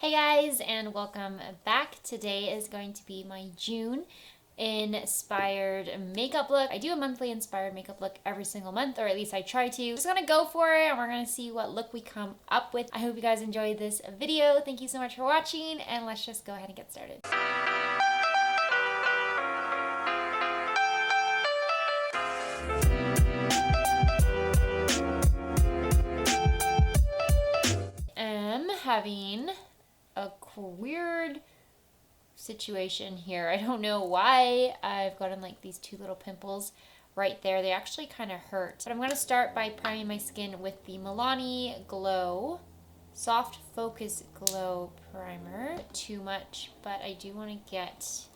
Hey guys, and welcome back. Today is going to be my June inspired makeup look. I do a monthly inspired makeup look every single month, or at least I try to. Just gonna go for it and we're gonna see what look we come up with. I hope you guys enjoyed this video. Thank you so much for watching, and let's just go ahead and get started. I'm having a weird situation here. I don't know why I've gotten like these two little pimples right there. They actually kind of hurt. But I'm going to start by priming my skin with the Milani Glow Soft Focus Glow Primer. Not too much, but I do want to get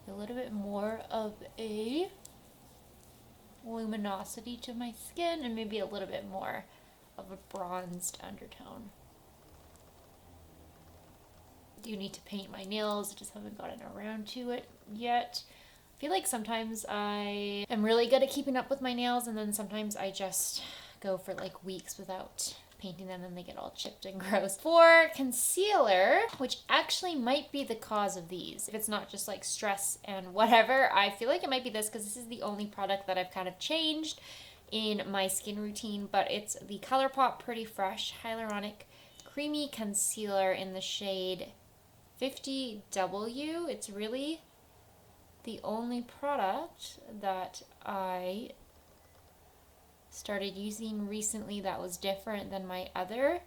a little bit more of a luminosity to my skin and maybe a little bit more of a bronzed undertone. Do need to paint my nails. I just haven't gotten around to it yet. I feel like sometimes I am really good at keeping up with my nails, and then sometimes I just go for like weeks without painting them and they get all chipped and gross. For concealer, which actually might be the cause of these, if it's not just like stress and whatever, I feel like it might be this because this is the only product that I've kind of changed in my skin routine, but it's the ColourPop Pretty Fresh Hyaluronic Creamy Concealer in the shade 50W. It's really the only product that I started using recently that was different than my other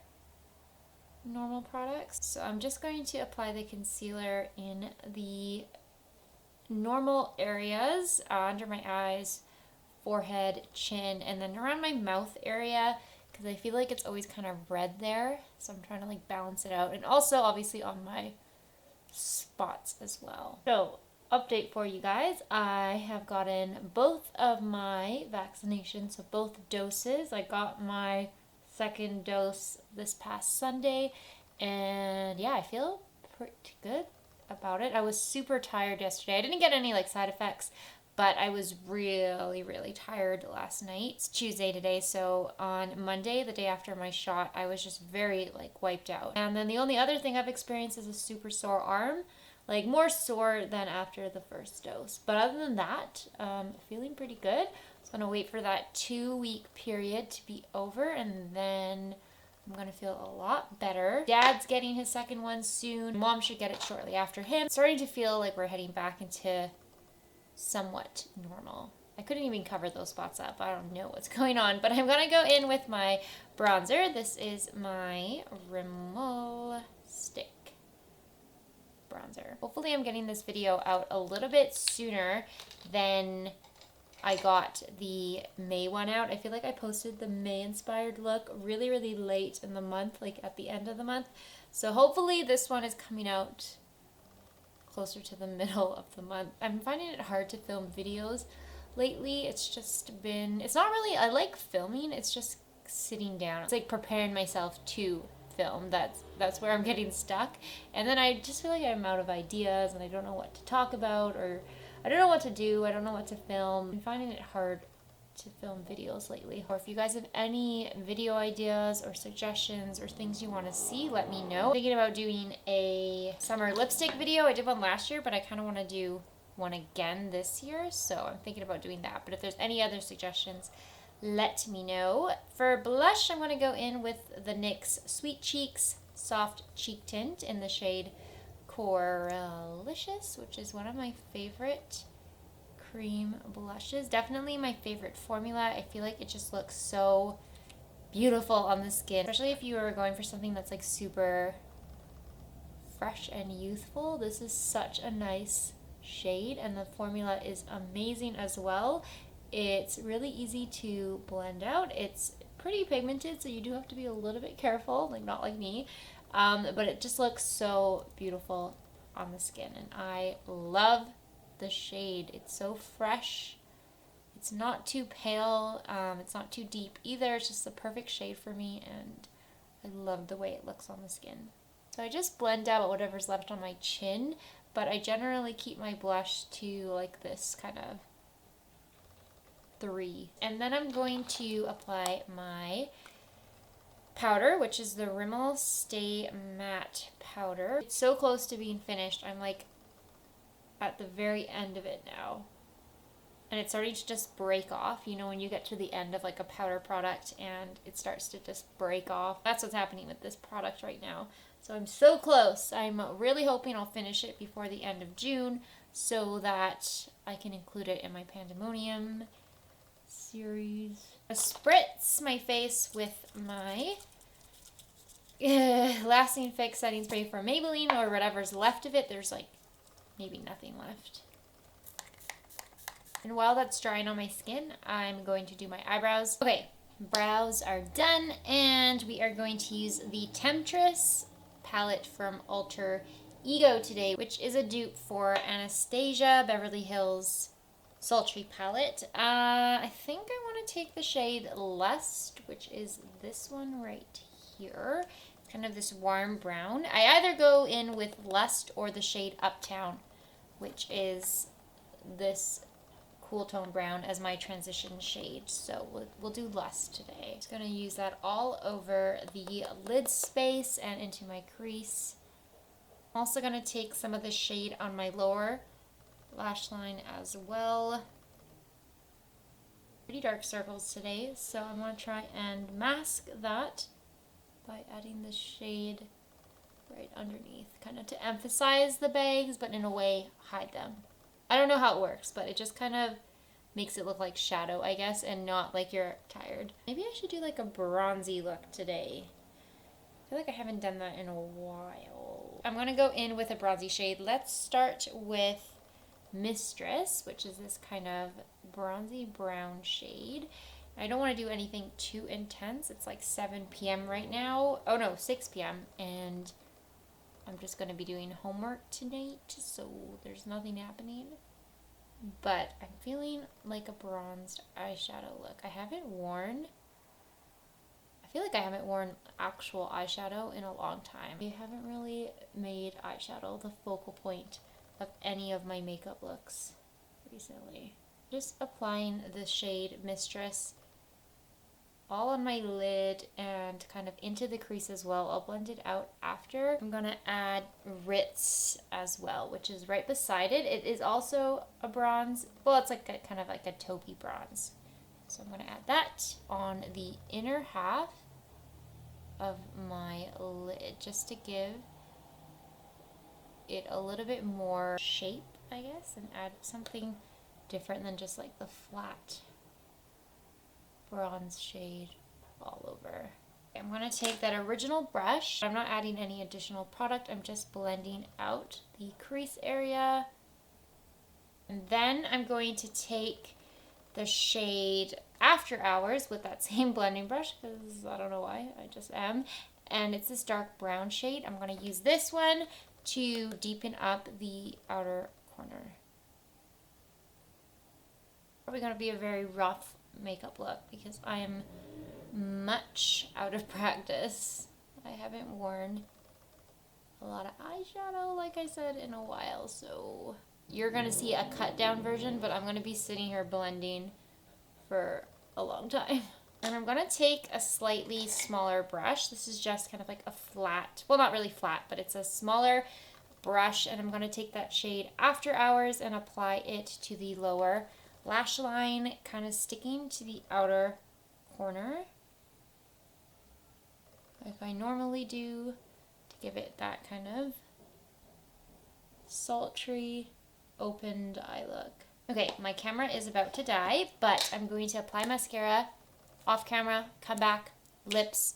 normal products. So I'm just going to apply the concealer in the normal areas, under my eyes, forehead, chin, and then around my mouth area, because I feel like it's always kind of red there. So I'm trying to like balance it out. And also obviously on my spots as well. So, update for you guys. I have gotten both of my vaccinations, so both doses. I got my second dose this past Sunday, and yeah, I feel pretty good about it. I was super tired yesterday. I didn't get any like side effects, but I was really tired last night. It's Tuesday today, so on Monday, the day after my shot, I was just very like wiped out. And then the only other thing I've experienced is a super sore arm, like more sore than after the first dose. But other than that, feeling pretty good. So I'm gonna wait for that 2-week period to be over, and then I'm gonna feel a lot better. Dad's getting his second one soon. Mom should get it shortly after him. Starting to feel like we're heading back into somewhat normal. I couldn't even cover those spots up. I don't know what's going on, but I'm gonna go in with my bronzer. This is my Rimmel stick bronzer. Hopefully I'm getting this video out a little bit sooner than I got the May one out. I feel like I posted the May inspired look really late in the month, like at the end of the month. So hopefully this one is coming out closer to the middle of the month. I'm finding it hard to film videos lately. It's just been, it's not really, I like filming, it's just sitting down. It's like preparing myself to film. That's where I'm getting stuck. And then I just feel like I'm out of ideas and I don't know what to talk about, or I don't know what to do. I don't know what to film. I'm finding it hard to film videos lately. Or if you guys have any video ideas or suggestions or things you want to see, let me know. I'm thinking about doing a summer lipstick video. I did one last year, but I kind of want to do one again this year, so I'm thinking about doing that. But if there's any other suggestions, let me know. For blush, I'm going to go in with the NYX Sweet Cheeks Soft Cheek Tint in the shade Coralicious, which is one of my favorite cream blushes. Definitely my favorite formula. I feel like it just looks so beautiful on the skin, especially if you are going for something that's like super fresh and youthful. This is such a nice shade, and the formula is amazing as well. It's really easy to blend out. It's pretty pigmented, so you do have to be a little bit careful, like not like me, but it just looks so beautiful on the skin, and I love the shade. It's so fresh. It's not too pale. It's not too deep either. It's just the perfect shade for me, and I love the way it looks on the skin. So I just blend out whatever's left on my chin, but I generally keep my blush to like this kind of 3. And then I'm going to apply my powder, which is the Rimmel Stay Matte powder. It's so close to being finished. I'm like at the very end of it now. And it's starting to just break off. You know, when you get to the end of like a powder product and it starts to just break off. That's what's happening with this product right now. So I'm so close. I'm really hoping I'll finish it before the end of June so that I can include it in my Pandemonium series. I spritz my face with my Lasting Fix Setting Spray from Maybelline, or whatever's left of it. There's like maybe nothing left. And while that's drying on my skin, I'm going to do my eyebrows. Okay, brows are done, and we are going to use the Temptress palette from Alter Ego today, which is a dupe for Anastasia Beverly Hills Sultry palette. I think I want to take the shade Lust, which is this one right here. Kind of this warm brown. I either go in with Lust or the shade Uptown, which is this cool tone brown as my transition shade. So we'll do Lust today. Just going to use that all over the lid space and into my crease. I'm also going to take some of the shade on my lower lash line as well. Pretty dark circles today, so I'm going to try and mask that by adding the shade right underneath, kind of to emphasize the bags, but in a way hide them. I don't know how it works, but it just kind of makes it look like shadow, I guess, and not like you're tired. Maybe I should do like a bronzy look today. I feel like I haven't done that in a while. I'm going to go in with a bronzy shade. Let's start with Mistress, which is this kind of bronzy brown shade. I don't want to do anything too intense. It's like 7 p.m. right now. Oh no, 6 p.m. And I'm just going to be doing homework tonight, so there's nothing happening. But I'm feeling like a bronzed eyeshadow look. I feel like I haven't worn actual eyeshadow in a long time. I haven't really made eyeshadow the focal point of any of my makeup looks recently. Just applying the shade Mistress all on my lid and kind of into the crease as well. I'll blend it out after. I'm going to add Ritz as well, which is right beside it. It is also a bronze. Well, it's like kind of like a taupey bronze. So I'm going to add that on the inner half of my lid just to give it a little bit more shape, I guess, and add something different than just like the flat bronze shade all over. I'm going to take that original brush. I'm not adding any additional product. I'm just blending out the crease area. And then I'm going to take the shade After Hours with that same blending brush, because I don't know why, I just am. And it's this dark brown shade. I'm going to use this one to deepen up the outer corner. Probably going to be a very rough makeup look because I am much out of practice. I haven't worn a lot of eyeshadow, like I said, in a while, so you're going to see a cut down version, but I'm going to be sitting here blending for a long time. And I'm going to take a slightly smaller brush. This is just kind of like a flat, well, not really flat, but it's a smaller brush, and I'm going to take that shade After Hours and apply it to the lower lash line, kind of sticking to the outer corner like I normally do, to give it that kind of sultry opened eye look. Okay, my camera is about to die, but I'm going to apply mascara off camera, come back, lips,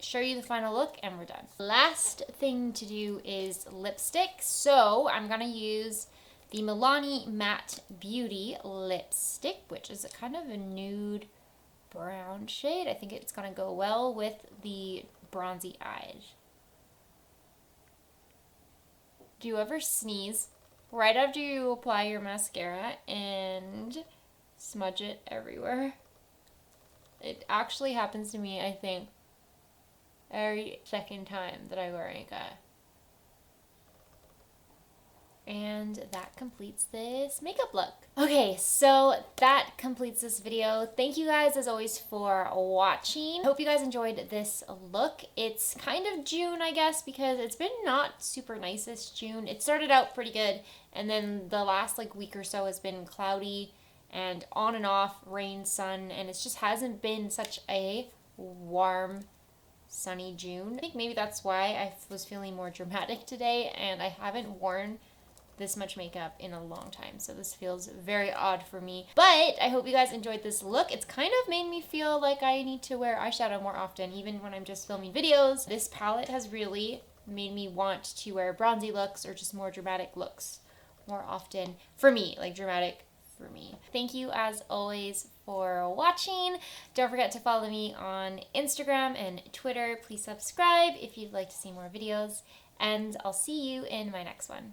show you the final look, and we're done. Last thing to do is lipstick, so I'm gonna use the Milani Matte Beauty lipstick, which is a kind of a nude brown shade. I think it's going to go well with the bronzy eyes. Do you ever sneeze right after you apply your mascara and smudge it everywhere? It actually happens to me, I think, every second time that I wear makeup. And and that completes this makeup look. Okay, so that completes this video. Thank you guys as always for watching. Hope you guys enjoyed this look. It's kind of June, I guess, because it's been not super nice this June. It started out pretty good, and then the last like week or so has been cloudy and on and off, rain, sun, and it just hasn't been such a warm, sunny June. I think maybe that's why I was feeling more dramatic today, and I haven't worn this much makeup in a long time, so this feels very odd for me. But I hope you guys enjoyed this look. It's kind of made me feel like I need to wear eyeshadow more often, even when I'm just filming videos. This palette has really made me want to wear bronzy looks or just more dramatic looks more often for me, like dramatic for me. Thank you as always for watching. Don't forget to follow me on Instagram and Twitter. Please subscribe if you'd like to see more videos, and I'll see you in my next one.